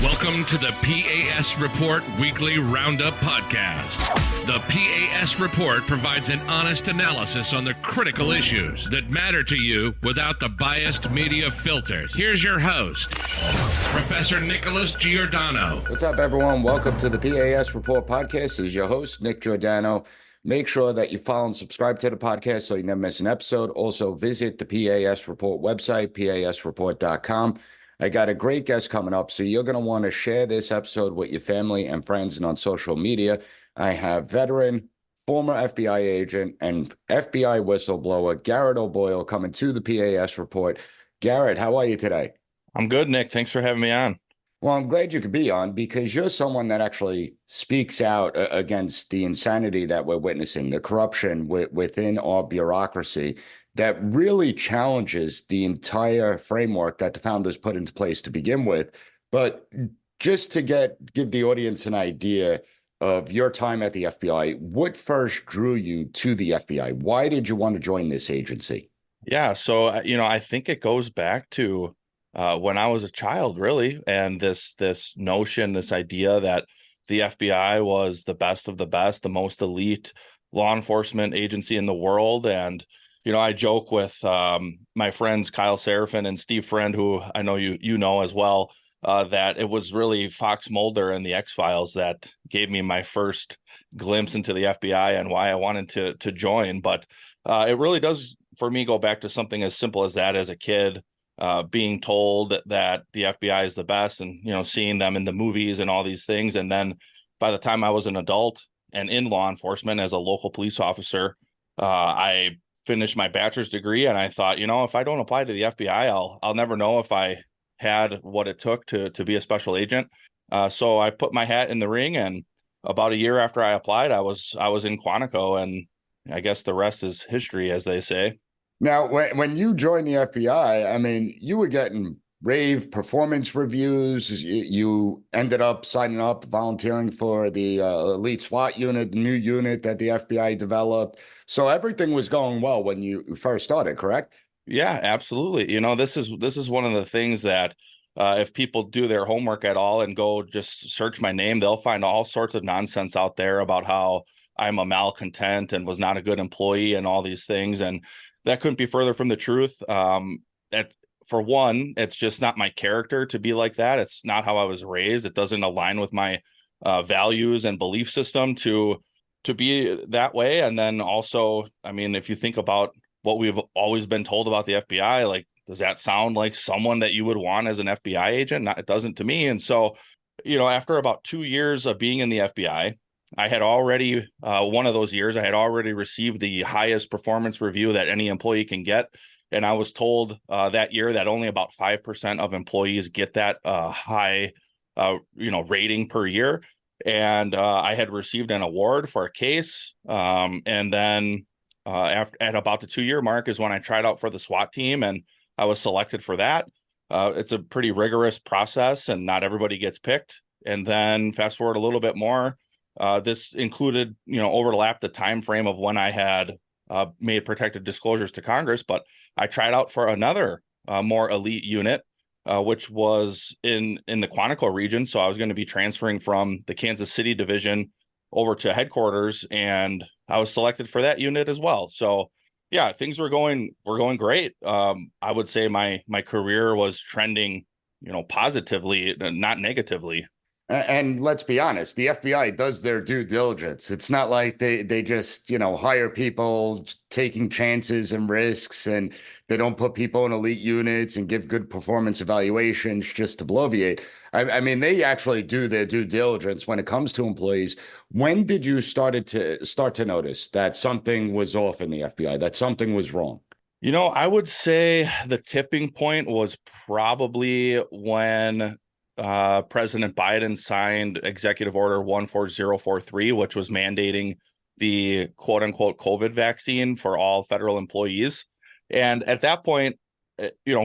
Welcome to the P.A.S. Report Weekly Roundup Podcast. The P.A.S. Report provides an honest analysis on the critical issues that matter to you without the biased media filters. Here's your host, Professor Nicholas Giordano. What's up, everyone? Welcome to the P.A.S. Report Podcast. This is your host, Nick Giordano. Make sure that you follow and subscribe to the podcast so you never miss an episode. Also, visit the P.A.S. Report website, pasreport.com. I got a great guest coming up, so you're going to want to share this episode with your family and friends and on social media. I have veteran, former FBI agent, and FBI whistleblower Garret O'Boyle coming to the PAS report. Garret, how are you today? I'm good, Nick. Thanks for having me on. Well, I'm glad you could be on because you're someone that actually speaks out against the insanity that we're witnessing, the corruption within our bureaucracy that really challenges the entire framework that the founders put into place to begin with. But just to give the audience an idea of your time at the FBI, what first drew you to the FBI? Why did you want to join this agency? Yeah, so, I think it goes back to when I was a child, really, and this notion, this idea that the FBI was the best of the best, the most elite law enforcement agency in the world. And I joke with my friends Kyle Seraphin and Steve Friend, who I know you know as well, that it was really Fox Mulder and the X-Files that gave me my first glimpse into the FBI and why I wanted to join. But it really does, for me, go back to something as simple as that as a kid, being told that the FBI is the best and, seeing them in the movies and all these things. And then by the time I was an adult and in law enforcement as a local police officer, I finished my bachelor's degree, and I thought, if I don't apply to the FBI, I'll never know if I had what it took to be a special agent. So I put my hat in the ring, and about a year after I applied, I was in Quantico, and I guess the rest is history, as they say. Now, when you joined the FBI, I mean, you were getting rave performance reviews. You ended up signing up, volunteering for the elite SWAT unit, the new unit that the FBI developed. So everything was going well when you first started, correct? Yeah, absolutely. This is one of the things that if people do their homework at all and go just search my name, they'll find all sorts of nonsense out there about how I'm a malcontent and was not a good employee and all these things. And that couldn't be further from the truth. For one, it's just not my character to be like that. It's not how I was raised. It doesn't align with my values and belief system to be that way. And then also, I mean, if you think about what we've always been told about the FBI, like, does that sound like someone that you would want as an FBI agent? It doesn't to me. And so, after about 2 years of being in the FBI, I had already, one of those years, I had already received the highest performance review that any employee can get. And I was told that year that only about 5% of employees get that high, rating per year. And I had received an award for a case. And then at about the 2-year mark is when I tried out for the SWAT team, and I was selected for that. It's a pretty rigorous process, and not everybody gets picked. And then fast forward a little bit more. This included, overlapped the time frame of when I had made protected disclosures to Congress, but I tried out for another more elite unit, which was in the Quantico region. So I was going to be transferring from the Kansas City division over to headquarters, and I was selected for that unit as well. So yeah, things were going great. I would say my career was trending, positively, not negatively. And let's be honest, the FBI does their due diligence. It's not like they just, hire people taking chances and risks, and they don't put people in elite units and give good performance evaluations just to bloviate. I mean, they actually do their due diligence when it comes to employees. When did you start to notice that something was off in the FBI, that something was wrong? I would say the tipping point was probably when President Biden signed Executive Order 14043, which was mandating the quote unquote COVID vaccine for all federal employees. And at that point,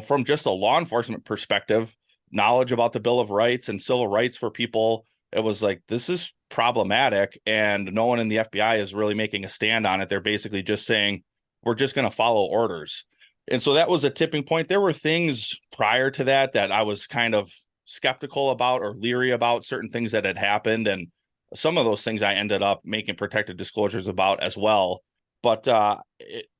from just a law enforcement perspective, knowledge about the Bill of Rights and civil rights for people, it was like, this is problematic. And no one in the FBI is really making a stand on it. They're basically just saying, we're just going to follow orders. And so that was a tipping point. There were things prior to that I was kind of skeptical about or leery about certain things that had happened. And some of those things I ended up making protected disclosures about as well. But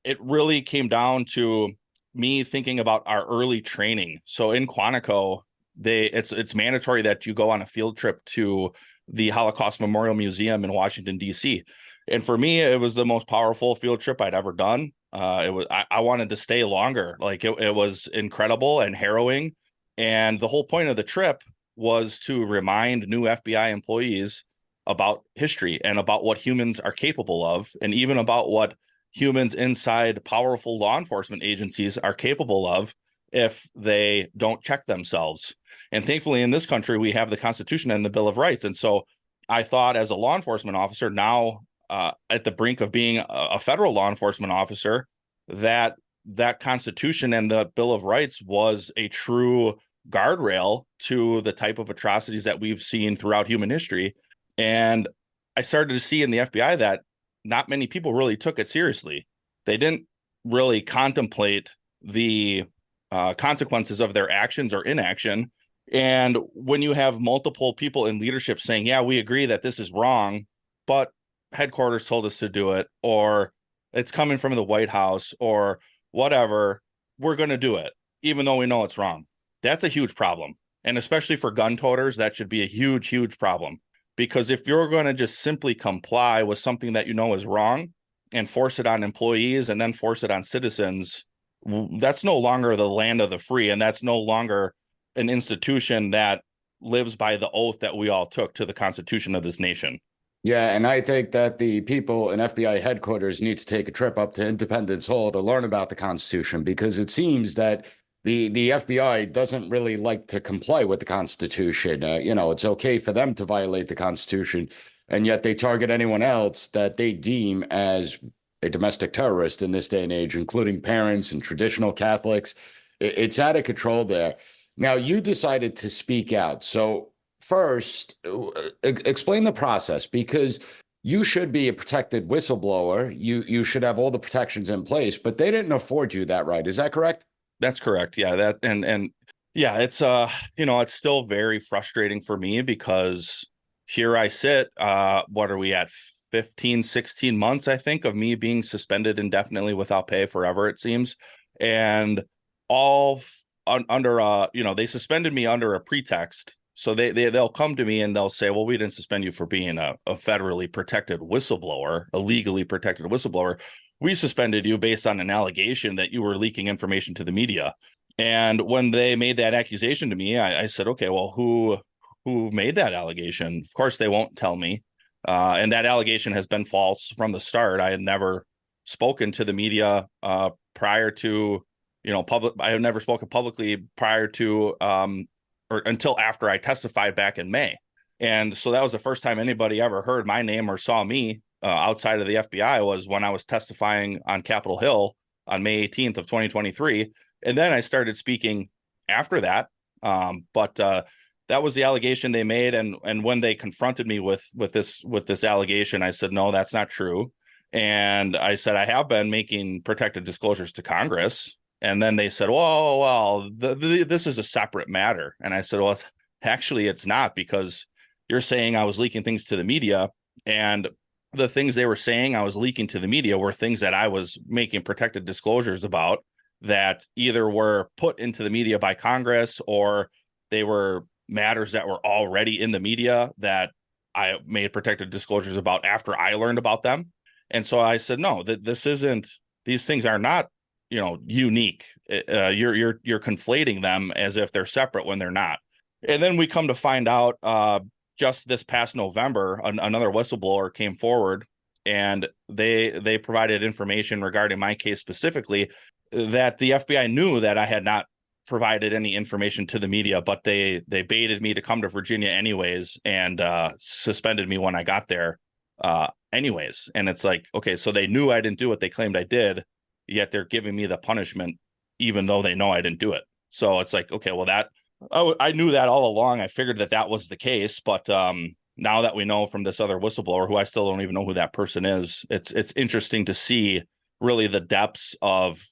it really came down to me thinking about our early training. So in Quantico, it's mandatory that you go on a field trip to the Holocaust Memorial Museum in Washington, D.C. And for me, it was the most powerful field trip I'd ever done. I wanted to stay longer. Like it was incredible and harrowing. And the whole point of the trip was to remind new FBI employees about history and about what humans are capable of, and even about what humans inside powerful law enforcement agencies are capable of if they don't check themselves. And thankfully, in this country, we have the Constitution and the Bill of Rights. And so I thought, as a law enforcement officer, now at the brink of being a federal law enforcement officer, that Constitution and the Bill of Rights was a true guardrail to the type of atrocities that we've seen throughout human history. And I started to see in the FBI that not many people really took it seriously. They didn't really contemplate the consequences of their actions or inaction. And when you have multiple people in leadership saying, yeah, we agree that this is wrong, but headquarters told us to do it, or it's coming from the White House, or whatever, we're going to do it, even though we know it's wrong. That's a huge problem. And especially for gun toters, that should be a huge, huge problem. Because if you're going to just simply comply with something that you know is wrong and force it on employees and then force it on citizens, that's no longer the land of the free. And that's no longer an institution that lives by the oath that we all took to the Constitution of this nation. Yeah, and I think that the people in FBI headquarters need to take a trip up to Independence Hall to learn about the Constitution, because it seems that the FBI doesn't really like to comply with the Constitution. It's okay for them to violate the Constitution, and yet they target anyone else that they deem as a domestic terrorist in this day and age, including parents and traditional Catholics. It's out of control there. Now, you decided to speak out. So first, explain the process, because you should be a protected whistleblower. You should have all the protections in place, but they didn't afford you that right. Is that correct? That's correct. Yeah, that and yeah, it's it's still very frustrating for me, because here I sit, what are we at, 15, 16 months, I think, of me being suspended indefinitely without pay forever, it seems. And all under they suspended me under a pretext. So they'll come to me and they'll say, well, we didn't suspend you for being a federally protected whistleblower, a legally protected whistleblower. We suspended you based on an allegation that you were leaking information to the media. And when they made that accusation to me, I said, okay, well, who made that allegation? Of course, they won't tell me. And that allegation has been false from the start. I had never spoken to the media prior to, I had never spoken publicly prior to or until after I testified back in May. And so that was the first time anybody ever heard my name or saw me outside of the FBI, was when I was testifying on Capitol Hill on May 18th of 2023. And then I started speaking after that. But that was the allegation they made. And when they confronted me with this allegation, I said, no, that's not true. And I said, I have been making protected disclosures to Congress. And then they said, well, this is a separate matter. And I said, well, actually, it's not, because you're saying I was leaking things to the media, and the things they were saying I was leaking to the media were things that I was making protected disclosures about, that either were put into the media by Congress, or they were matters that were already in the media that I made protected disclosures about after I learned about them. And so I said, no, these things are not, unique. You're conflating them as if they're separate when they're not. And then we come to find out just this past November, another whistleblower came forward, and they provided information regarding my case specifically, that the FBI knew that I had not provided any information to the media, but they baited me to come to Virginia anyways, and suspended me when I got there anyways. And it's like, okay, so they knew I didn't do what they claimed I did, yet they're giving me the punishment even though they know I didn't do it. So it's like, okay, well, I knew that all along. I figured that was the case, but now that we know from this other whistleblower, who I still don't even know who that person is, it's interesting to see really the depths of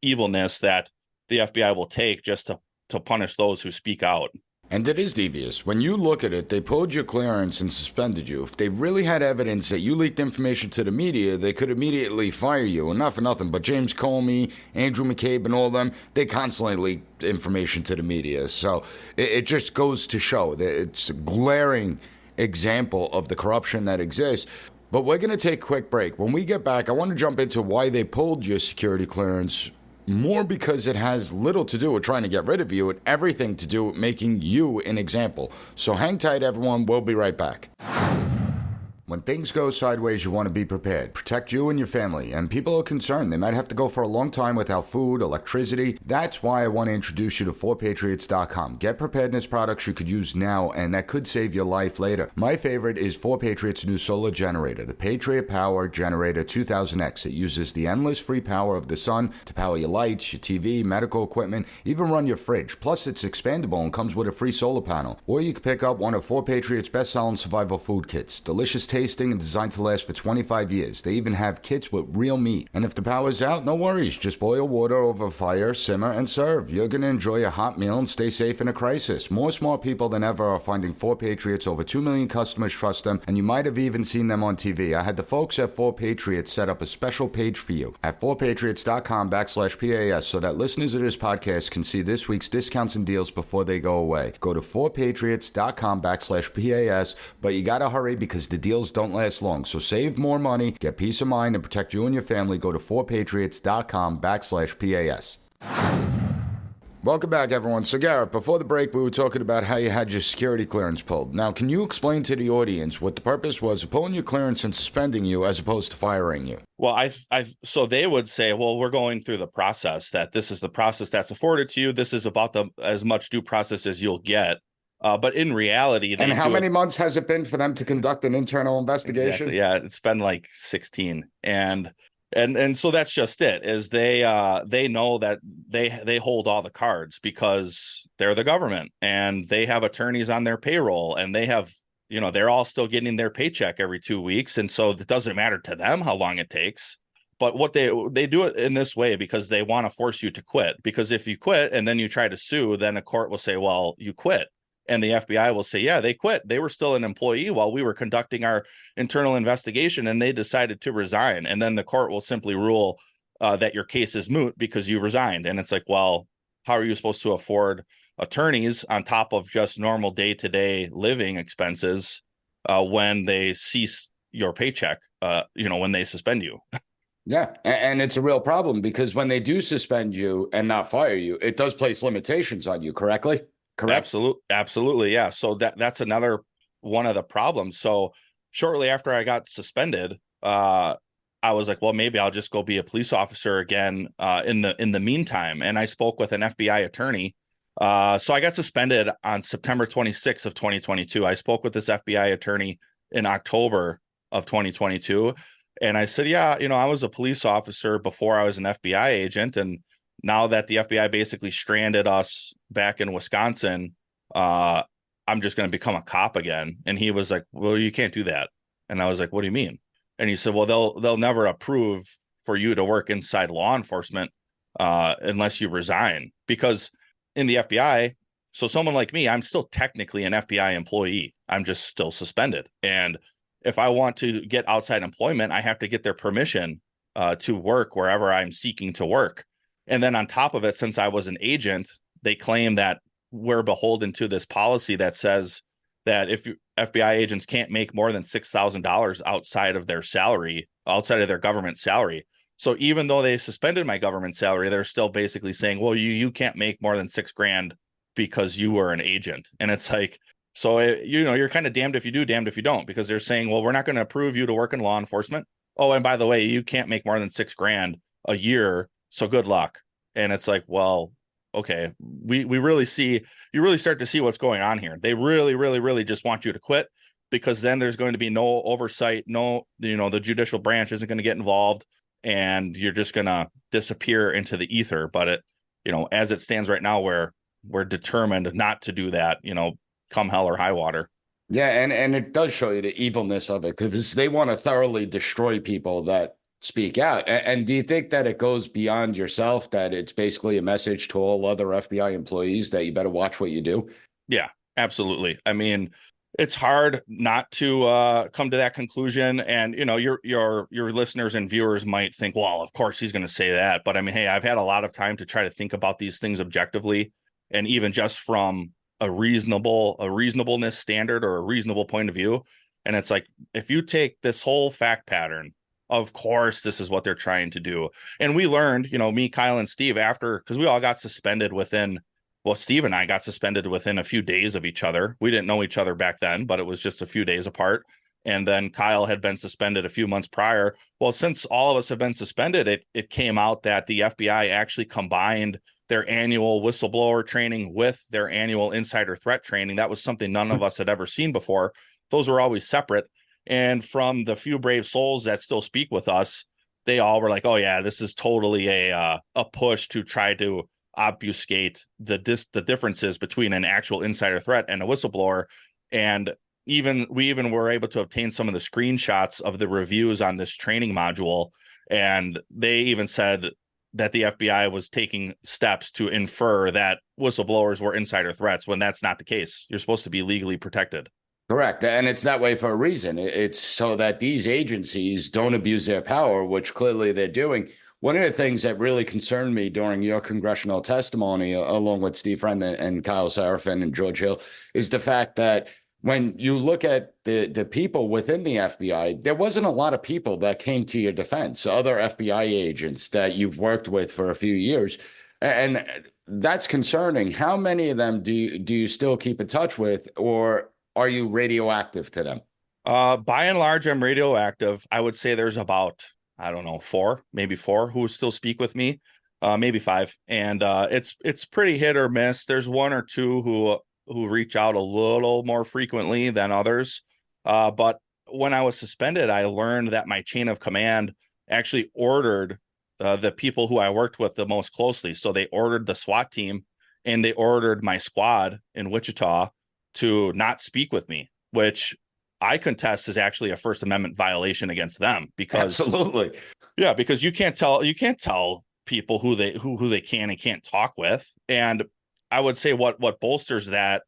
evilness that the FBI will take just to punish those who speak out. And it is devious. When you look at it, they pulled your clearance and suspended you. If they really had evidence that you leaked information to the media, they could immediately fire you. And not for nothing, but James Comey, Andrew McCabe, and all them, they constantly leak information to the media. So it just goes to show that it's a glaring example of the corruption that exists. But we're going to take a quick break. When we get back, I want to jump into why they pulled your security clearance, more because it has little to do with trying to get rid of you and everything to do with making you an example. So hang tight, everyone. We'll be right back. When things go sideways, you want to be prepared. Protect you and your family. And people are concerned. They might have to go for a long time without food, electricity. That's why I want to introduce you to 4patriots.com. Get preparedness products you could use now, and that could save your life later. My favorite is 4Patriots' new solar generator, the Patriot Power Generator 2000X. It uses the endless free power of the sun to power your lights, your TV, medical equipment, even run your fridge. Plus, it's expandable and comes with a free solar panel. Or you can pick up one of 4Patriots' best-selling survival food kits. Delicious tasting and designed to last for 25 years. They even have kits with real meat. And if the power's out, no worries. Just boil water over fire, simmer, and serve. You're going to enjoy a hot meal and stay safe in a crisis. More smart people than ever are finding 4Patriots. Over 2 million customers trust them, and you might have even seen them on TV. I had the folks at 4Patriots set up a special page for you at 4patriots.com/PAS so that listeners of this podcast can see this week's discounts and deals before they go away. Go to 4patriots.com/PAS, but you gotta hurry because the deals don't last long. So save more money, get peace of mind, and protect you and your family. Go to 4patriots.com/PAS. Welcome back, everyone. So, Garret, before the break, we were talking about how you had your security clearance pulled. Now, can you explain to the audience what the purpose was of pulling your clearance and suspending you as opposed to firing you? Well, so they would say, well, we're going through the process, that this is the process that's afforded to you. This is about as much due process as you'll get. But in reality, and how many months has it been for them to conduct an internal investigation? Exactly. Yeah, it's been like 16. And so that's just it, is they know that they hold all the cards because they're the government and they have attorneys on their payroll, and they have, they're all still getting their paycheck every 2 weeks. And so it doesn't matter to them how long it takes. But what they do it in this way because they want to force you to quit. Because if you quit and then you try to sue, then a court will say, well, you quit. And the FBI will say, yeah, they quit. They were still an employee while we were conducting our internal investigation, and they decided to resign. And then the court will simply rule that your case is moot because you resigned. And it's like, well, how are you supposed to afford attorneys on top of just normal day-to-day living expenses when they cease your paycheck, when they suspend you? Yeah, and it's a real problem because when they do suspend you and not fire you, it does place limitations on you, correctly? Correct. Absolutely. Yeah. So that's another one of the problems. So shortly after I got suspended, I was like, well, maybe I'll just go be a police officer again in the meantime. And I spoke with an FBI attorney. So I got suspended on September 26th of 2022. I spoke with this FBI attorney in October of 2022. And I said, yeah, I was a police officer before I was an FBI agent. And now that the FBI basically stranded us back in Wisconsin, I'm just going to become a cop again. And he was like, well, you can't do that. And I was like, what do you mean? And he said, well, they'll never approve for you to work inside law enforcement unless you resign. Because in the FBI, so someone like me, I'm still technically an FBI employee. I'm just still suspended. And if I want to get outside employment, I have to get their permission to work wherever I'm seeking to work. And then on top of it, since I was an agent, they claim that we're beholden to this policy that says that if FBI agents can't make more than $6,000 outside of their salary, outside of their government salary. So even though they suspended my government salary, they're still basically saying, well, you can't make more than $6,000 because you were an agent. And it's like, so, you're kind of damned if you do, damned if you don't, because they're saying, well, we're not going to approve you to work in law enforcement. Oh, and by the way, you can't make more than $6,000 a year. So good luck. And it's like, well, okay, we really see, you really start to see what's going on here. They really, really, really just want you to quit, because then there's going to be no oversight. No, the judicial branch isn't going to get involved, and you're just going to disappear into the ether. But as it stands right now, we're determined not to do that, come hell or high water. Yeah. And it does show you the evilness of it, because they want to thoroughly destroy people that speak out. And do you think that it goes beyond yourself, that it's basically a message to all other FBI employees that you better watch what you do? Yeah, Absolutely. I mean, it's hard not to come to that conclusion. And your listeners and viewers might think, well, of course he's going to say that. But I mean, hey, I've had a lot of time to try to think about these things objectively, and even just from a reasonableness standard or a reasonable point of view. And it's like, if you take this whole fact pattern, of course this is what they're trying to do. And we learned, me, Kyle, and Steve, after, because we all got suspended within, well, Steve and I got suspended within a few days of each other. We didn't know each other back then, but it was just a few days apart. And then Kyle had been suspended a few months prior. Well, since all of us have been suspended, it came out that the FBI actually combined their annual whistleblower training with their annual insider threat training. That was something none of us had ever seen before. Those were always separate. And from the few brave souls that still speak with us, they all were like, oh yeah, this is totally a push to try to obfuscate the differences between an actual insider threat and a whistleblower. And we even were able to obtain some of the screenshots of the reviews on this training module. And they even said that the FBI was taking steps to infer that whistleblowers were insider threats, when that's not the case. You're supposed to be legally protected. Correct. And it's that way for a reason. It's so that these agencies don't abuse their power, which clearly they're doing. One of the things that really concerned me during your congressional testimony, along with Steve Friend and Kyle Seraphin and George Hill, is the fact that when you look at the people within the FBI, there wasn't a lot of people that came to your defense, other FBI agents that you've worked with for a few years. And that's concerning. How many of them do you still keep in touch with, or are you radioactive to them? By and large, I'm radioactive. I would say there's about, I don't know, maybe four who still speak with me, maybe five. And it's pretty hit or miss. There's one or two who reach out a little more frequently than others. But when I was suspended, I learned that my chain of command actually ordered the people who I worked with the most closely. So they ordered the SWAT team and they ordered my squad in Wichita to not speak with me, which I contest is actually a First Amendment violation against them. Because absolutely, yeah, because you can't tell people who they can and can't talk with. And I would say what bolsters that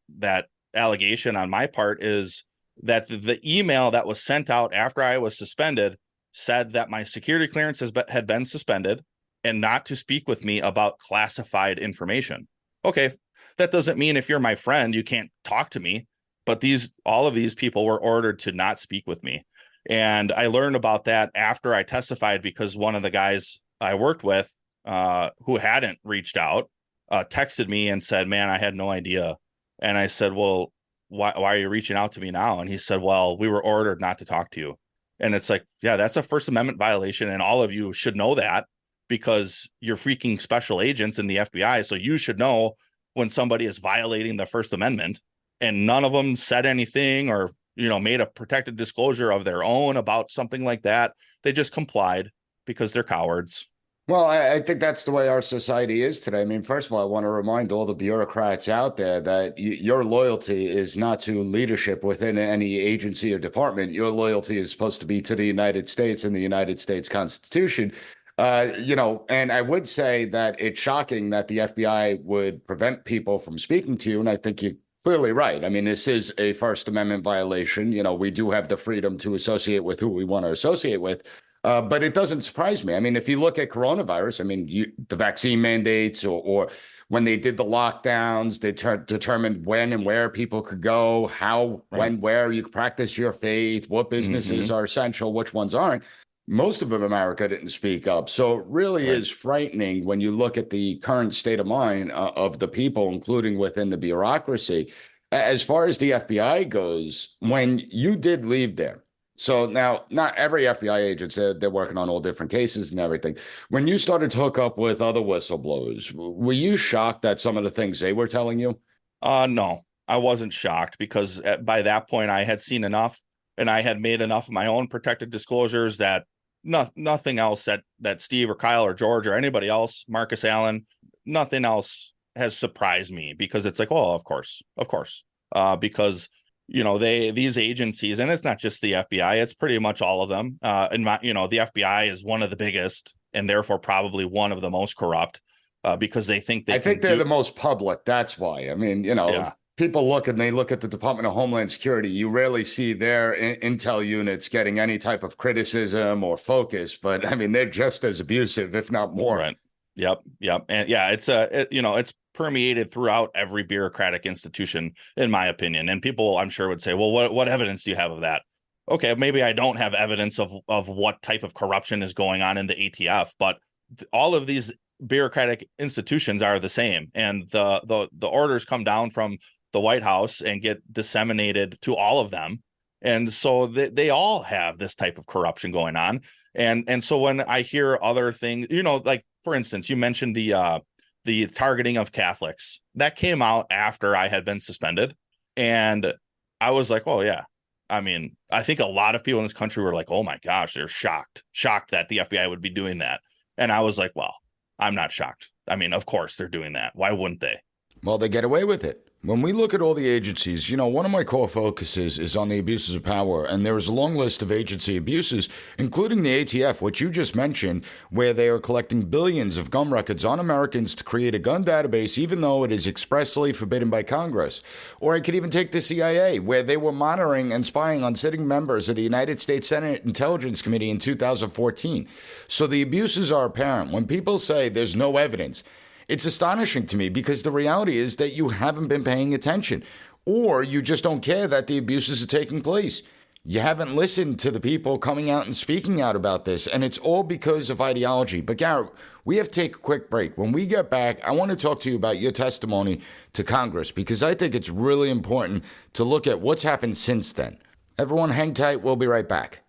allegation on my part is that the email that was sent out after I was suspended said that my security clearance had been suspended and not to speak with me about classified information. Okay, that doesn't mean if you're my friend, you can't talk to me. But all of these people were ordered to not speak with me. And I learned about that after I testified, because one of the guys I worked with who hadn't reached out texted me and said, man, I had no idea. And I said, well, why are you reaching out to me now? And he said, well, we were ordered not to talk to you. And it's like, yeah, that's a First Amendment violation. And all of you should know that, because you're freaking special agents in the FBI. So you should know when somebody is violating the First Amendment. And none of them said anything or, made a protected disclosure of their own about something like that. They just complied because they're cowards. Well, I think that's the way our society is today. I mean, first of all, I want to remind all the bureaucrats out there that your loyalty is not to leadership within any agency or department. Your loyalty is supposed to be to the United States and the United States Constitution. And I would say that it's shocking that the FBI would prevent people from speaking to you. And I think you're clearly right. I mean, this is a First Amendment violation. We do have the freedom to associate with who we want to associate with. But it doesn't surprise me. I mean, if you look at coronavirus, I mean, the vaccine mandates or when they did the lockdowns, they determined when and where people could go, how, right, when, where you could practice your faith, what businesses are essential, which ones aren't. Most of America didn't speak up. So it really is frightening when you look at the current state of mind of the people, including within the bureaucracy. As far as the FBI goes, when you did leave there, so now not every FBI agent said they're working on all different cases and everything. When you started to hook up with other whistleblowers, were you shocked at some of the things they were telling you? No, I wasn't shocked, because by that point I had seen enough and I had made enough of my own protected disclosures that nothing else that Steve or Kyle or George or anybody else, Marcus Allen, nothing else has surprised me, because it's like, well, of course, because these agencies, and it's not just the FBI, it's pretty much all of them. The FBI is one of the biggest and therefore probably one of the most corrupt, because they think I think they're the most public. That's why. I mean, people look and they look at the Department of Homeland Security, you rarely see their intel units getting any type of criticism or focus, but I mean, they're just as abusive, if not more. Right. Yep. And yeah, it's permeated throughout every bureaucratic institution, in my opinion. And people, I'm sure, would say, well, what evidence do you have of that? Okay, maybe I don't have evidence of what type of corruption is going on in the ATF, but all of these bureaucratic institutions are the same. And the orders come down from the White House and get disseminated to all of them. And so they all have this type of corruption going on. And so when I hear other things, like, for instance, you mentioned the targeting of Catholics that came out after I had been suspended. And I was like, oh, yeah. I mean, I think a lot of people in this country were like, oh, my gosh, they're shocked that the FBI would be doing that. And I was like, well, I'm not shocked. I mean, of course they're doing that. Why wouldn't they? Well, they get away with it. When we look at all the agencies, one of my core focuses is on the abuses of power, and there is a long list of agency abuses, including the ATF, which you just mentioned, where they are collecting billions of gun records on Americans to create a gun database, even though it is expressly forbidden by Congress. Or I could even take the CIA, where they were monitoring and spying on sitting members of the United States Senate Intelligence Committee in 2014. So the abuses are apparent. When people say there's no evidence, it's astonishing to me, because the reality is that you haven't been paying attention, or you just don't care that the abuses are taking place. You haven't listened to the people coming out and speaking out about this, and it's all because of ideology. But Garret, we have to take a quick break. When we get back, I want to talk to you about your testimony to Congress, because I think it's really important to look at what's happened since then. Everyone hang tight. We'll be right back.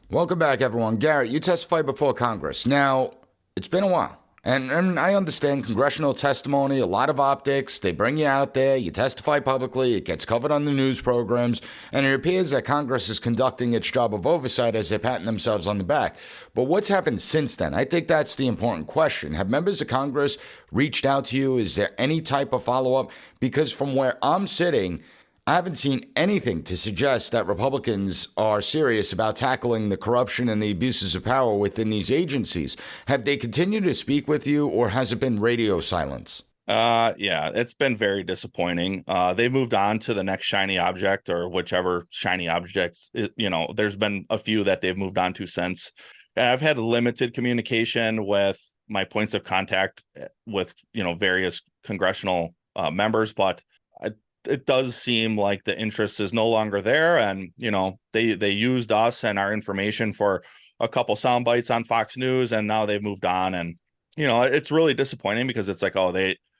Welcome back, everyone. Garret, you testified before Congress. Now, it's been a while, and I understand congressional testimony, a lot of optics. They bring you out there, you testify publicly, it gets covered on the news programs, and it appears that Congress is conducting its job of oversight as they're patting themselves on the back. But what's happened since then? I think that's the important question. Have members of Congress reached out to you? Is there any type of follow-up? Because from where I'm sitting, I haven't seen anything to suggest that Republicans are serious about tackling the corruption and the abuses of power within these agencies. Have they continued to speak with you, or has it been radio silence? Yeah, it's been very disappointing. They've moved on to the next shiny object, or whichever shiny object, there's been a few that they've moved on to since. And I've had limited communication with my points of contact with, various congressional members, but it does seem like the interest is no longer there. And, they used us and our information for a couple sound bites on Fox News, and now they've moved on. And, it's really disappointing, because it's like,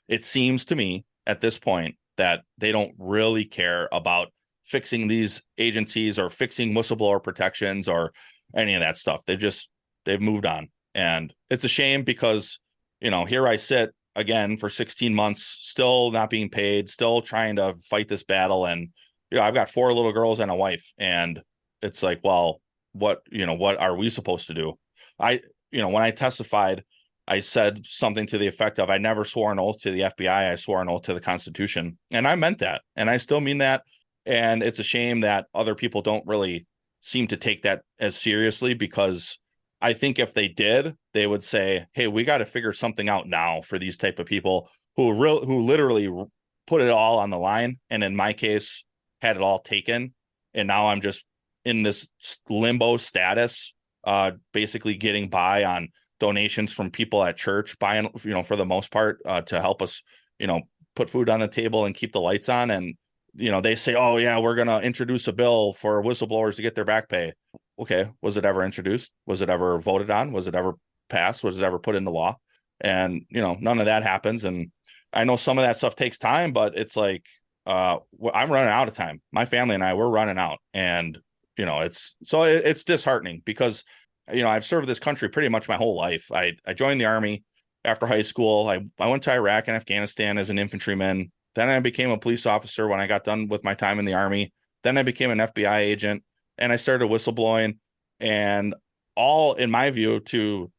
it seems to me at this point that they don't really care about fixing these agencies or fixing whistleblower protections or any of that stuff. They've moved on. And it's a shame, because, here I sit again for 16 months, still not being paid, still trying to fight this battle. And, I've got 4 little girls and a wife, and it's like, well, what are we supposed to do? When I testified, I said something to the effect of, I never swore an oath to the FBI. I swore an oath to the Constitution. And I meant that. And I still mean that. And it's a shame that other people don't really seem to take that as seriously, because I think if they did, they would say, hey, we got to figure something out now for these type of people who literally put it all on the line. And in my case, had it all taken. And now I'm just in this limbo status, basically getting by on donations from people at church, buying, for the most part, to help us, put food on the table and keep the lights on. And, they say, oh, yeah, we're going to introduce a bill for whistleblowers to get their back pay. Okay, was it ever introduced? Was it ever voted on? Was it ever passed? Was it ever put into law? And, none of that happens. And I know some of that stuff takes time, but it's like, I'm running out of time. My family and we're running out. And, it's disheartening, because, I've served this country pretty much my whole life. I joined the Army after high school. I went to Iraq and Afghanistan as an infantryman. Then I became a police officer when I got done with my time in the Army. Then I became an FBI agent. And I started whistleblowing, and all, in my view, to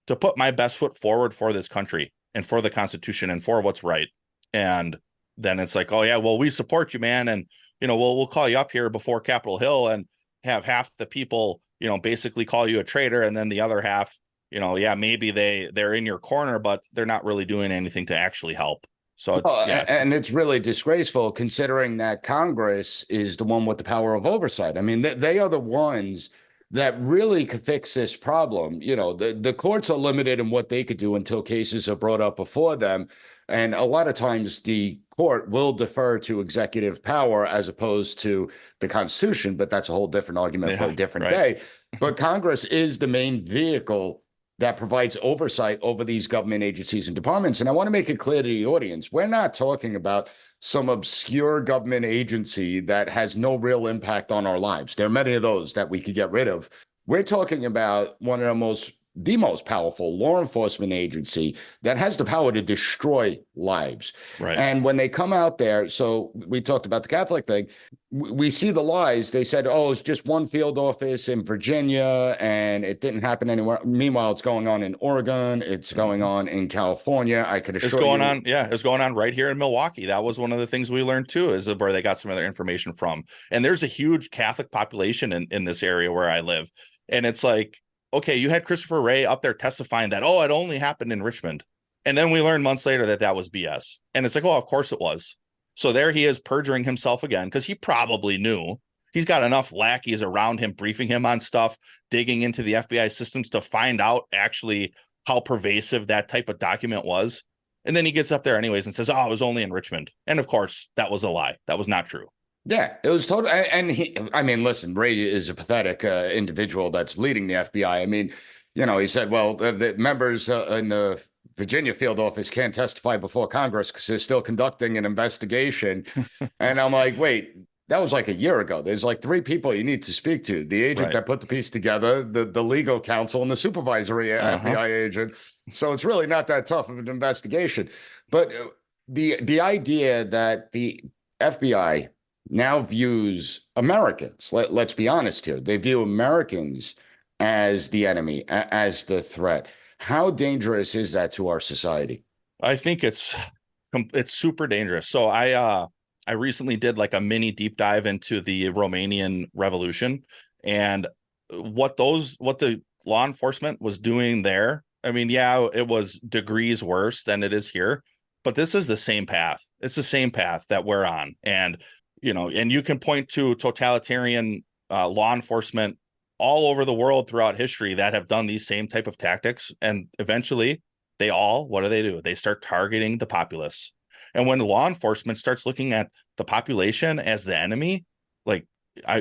put my best foot forward for this country and for the Constitution and for what's right. And then it's like, oh yeah, well, we support you, man. And, we'll call you up here before Capitol Hill and have half the people, basically call you a traitor. And then the other half, yeah, maybe they're in your corner, but they're not really doing anything to actually help. So and it's really disgraceful considering that Congress is the one with the power of oversight. I mean, they are the ones that really could fix this problem. The courts are limited in what they could do until cases are brought up before them. And a lot of times the court will defer to executive power as opposed to the Constitution, but that's a whole different argument for a different day. But Congress is the main vehicle that provides oversight over these government agencies and departments. And I want to make it clear to the audience, we're not talking about some obscure government agency that has no real impact on our lives. There are many of those that we could get rid of. We're talking about one of the most powerful law enforcement agency that has the power to destroy lives. Right. And when they come out there, so we talked about the Catholic thing, we see the lies. They said, oh, it's just one field office in Virginia and it didn't happen anywhere. Meanwhile, it's going on in Oregon. It's going on in California. I could assure you. It's going on right here in Milwaukee. That was one of the things we learned too, is where they got some of their information from. And there's a huge Catholic population in this area where I live. And it's like, okay, you had Christopher Wray up there testifying that, oh, it only happened in Richmond. And then we learned months later that was BS. And it's like, oh, of course it was. So there he is perjuring himself again, because he probably knew. He's got enough lackeys around him, briefing him on stuff, digging into the FBI systems to find out actually how pervasive that type of document was. And then he gets up there anyways and says, oh, it was only in Richmond. And of course, that was a lie. That was not true. Yeah, it was total. And listen, Ray is a pathetic individual that's leading the FBI. I mean, he said, well, the members in the Virginia field office can't testify before Congress because they're still conducting an investigation. And I'm like, wait, that was like a year ago. There's like 3 people you need to speak to: the agent that put the piece together, the legal counsel, and the supervisory FBI agent. So it's really not that tough of an investigation. But the idea that the FBI now views Americans, let's be honest here, they view Americans as the enemy, as the threat. How dangerous is that to our society? I think it's super dangerous. So I recently did like a mini deep dive into the Romanian Revolution and what the law enforcement was doing there. I mean, yeah, it was degrees worse than it is here, but this is the same path. It's the same path that we're on. And, and you can point to totalitarian law enforcement all over the world throughout history that have done these same type of tactics. And eventually what do? They start targeting the populace. And when law enforcement starts looking at the population as the enemy,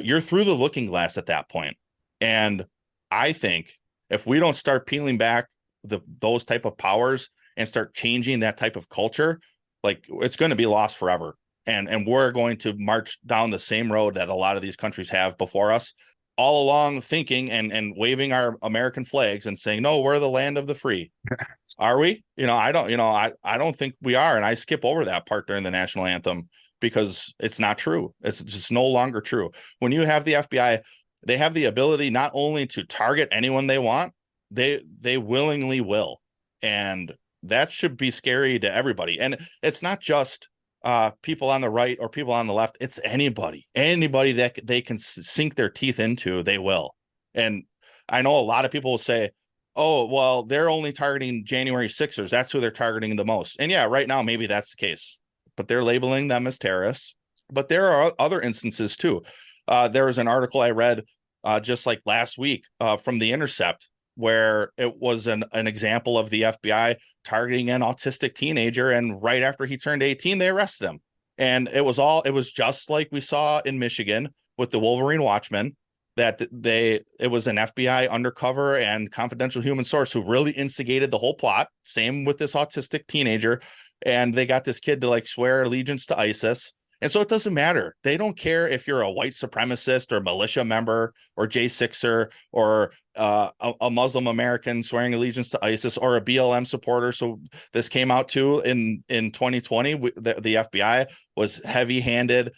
you're through the looking glass at that point. And I think if we don't start peeling back those type of powers and start changing that type of culture, it's going to be lost forever. And we're going to march down the same road that a lot of these countries have before us, all along thinking and waving our American flags and saying, no, we're the land of the free. Are we? I don't think we are. And I skip over that part during the national anthem because it's not true. It's just no longer true. When you have the FBI, they have the ability not only to target anyone they want, they willingly will. And that should be scary to everybody. And it's not just people on the right or people on the left. It's anybody that they can sink their teeth into, they will. And I know a lot of people will say, oh, well, they're only targeting January 6ers. That's who they're targeting the most. And yeah, right now, maybe that's the case, but they're labeling them as terrorists. But there are other instances too. There was an article I read just like last week from The Intercept, where it was an example of the FBI targeting an autistic teenager. And right after he turned 18, they arrested him. And it was just like we saw in Michigan with the Wolverine Watchmen, that it was an FBI undercover and confidential human source who really instigated the whole plot. Same with this autistic teenager. And they got this kid to swear allegiance to ISIS. And so it doesn't matter. They don't care if you're a white supremacist or militia member or J6er or a Muslim American swearing allegiance to ISIS or a BLM supporter. So this came out too in 2020. The FBI was heavy-handed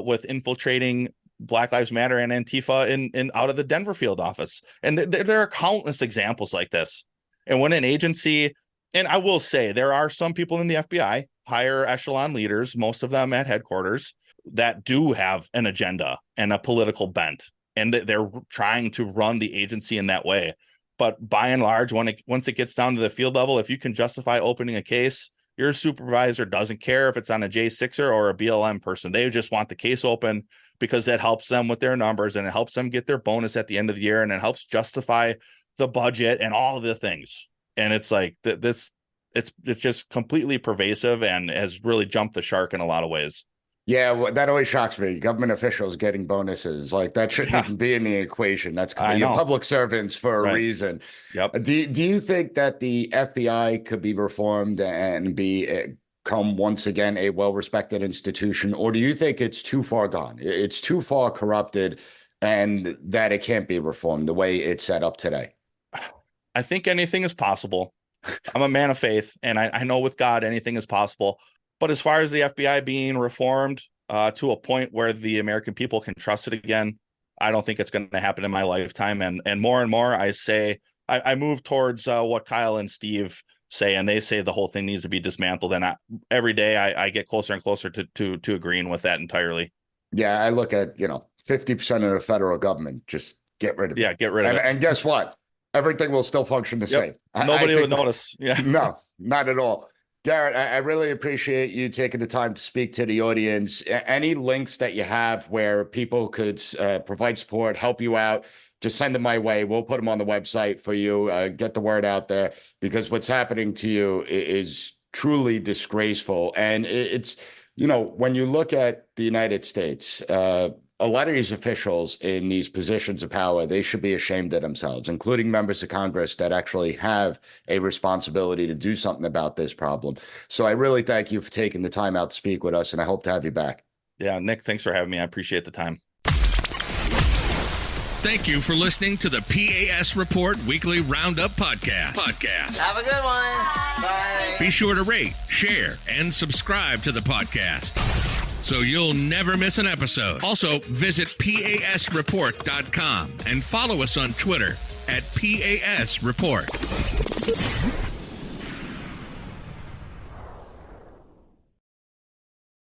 with infiltrating Black Lives Matter and Antifa in out of the Denver field office. And there are countless examples like this. And when an agency, and I will say there are some people in the FBI, higher echelon leaders, most of them at headquarters, that do have an agenda and a political bent, and they're trying to run the agency in that way. But by and large, once it gets down to the field level, if you can justify opening a case, your supervisor doesn't care if it's on a J6er or a BLM person. They just want the case open because that helps them with their numbers and it helps them get their bonus at the end of the year and it helps justify the budget and all of the things. And it's like it's just completely pervasive and has really jumped the shark in a lot of ways. Yeah, well, that always shocks me. Government officials getting bonuses, like that shouldn't even be in the equation. That's you're public servants for a reason. Yep. Do you think that the FBI could be reformed and become once again a well-respected institution, or do you think it's too far gone? It's too far corrupted, and that it can't be reformed the way it's set up today? I think anything is possible. I'm a man of faith, and I know with God anything is possible. But as far as the FBI being reformed to a point where the American people can trust it again, I don't think it's going to happen in my lifetime. And more I say, I move towards what Kyle and Steve say, and they say the whole thing needs to be dismantled. And every day I get closer and closer to agreeing with that entirely. Yeah, I look at 50% of the federal government, just get rid of it. Yeah, get rid of it. And guess what? Everything will still function the same. Nobody would notice. Yeah, no, not at all. Garret, I really appreciate you taking the time to speak to the audience. Any links that you have where people could provide support, help you out, just send them my way. We'll put them on the website for you. Get the word out there, because what's happening to you is truly disgraceful. And it's, when you look at the United States, a lot of these officials in these positions of power, they should be ashamed of themselves, including members of Congress that actually have a responsibility to do something about this problem. So I really thank you for taking the time out to speak with us, and I hope to have you back. Yeah, Nick, thanks for having me. I appreciate the time. Thank you for listening to the P.A.S. Report Weekly Roundup Podcast. Have a good one. Bye. Be sure to rate, share, and subscribe to the podcast so you'll never miss an episode. Also, visit PASreport.com and follow us on Twitter at PAS Report.